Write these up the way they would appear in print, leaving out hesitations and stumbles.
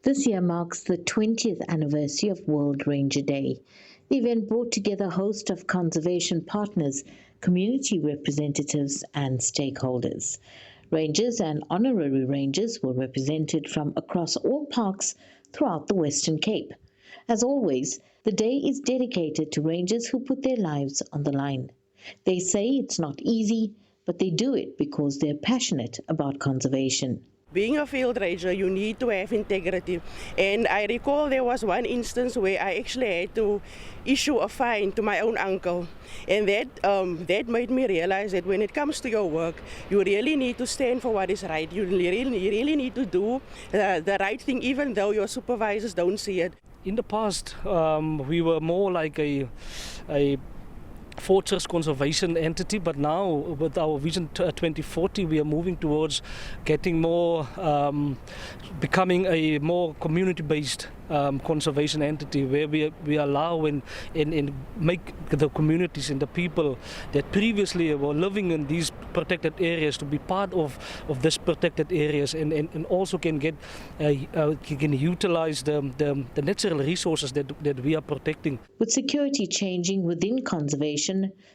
This year marks the 20th anniversary of World Ranger Day. The event brought together a host of conservation partners, community representatives, and stakeholders. Rangers and honorary rangers were represented from across all parks throughout the Western Cape. As always, the day is dedicated to rangers who put their lives on the line. They say it's not easy, but they do it because they're passionate about conservation. Being a field ranger, you need to have integrity. And I recall there was one instance where I actually had to issue a fine to my own uncle. And that made me realize that when it comes to your work, you really need to stand for what is right. You really need to do the right thing, even though your supervisors don't see it. In the past, we were more like a fortress conservation entity, but now with our Vision 2040 we are moving towards getting more, becoming a more community-based conservation entity where we allow and make the communities and the people that previously were living in these protected areas to be part of this protected areas and also can get can utilize the natural resources that we are protecting. With security changing within conservation,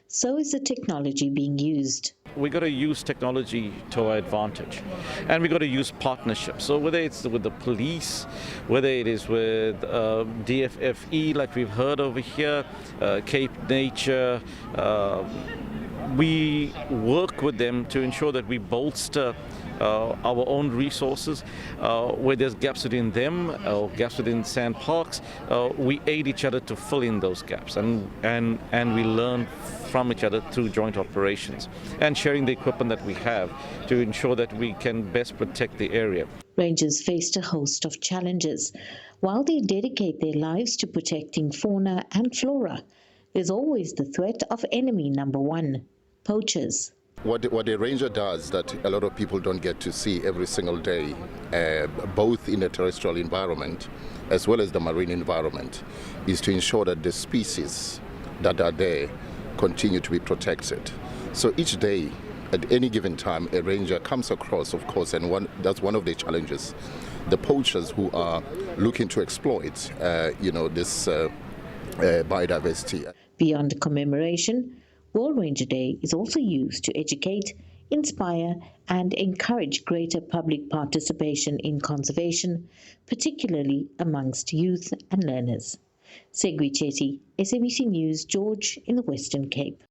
so is the technology being used. We got to use technology to our advantage, and we got to use partnerships. So whether it's with the police, whether it is with DFFE, like we've heard over here, Cape Nature, we work with them to ensure that we bolster our own resources. Where there's gaps within them or gaps within SANParks, we aid each other to fill in those gaps, and we learn from each other through joint operations and sharing the equipment that we have to ensure that we can best protect the area. Rangers faced a host of challenges. While they dedicate their lives to protecting fauna and flora, there's always the threat of enemy number one, poachers. What a ranger does that a lot of people don't get to see every single day, both in the terrestrial environment as well as the marine environment, is to ensure that the species that are there continue to be protected. So each day, at any given time, a ranger comes across, of course, and that's one of the challenges, the poachers who are looking to exploit, this biodiversity. Beyond commemoration, World Ranger Day is also used to educate, inspire, and encourage greater public participation in conservation, particularly amongst youth and learners. Segwi Chetty, SABC News, George in the Western Cape.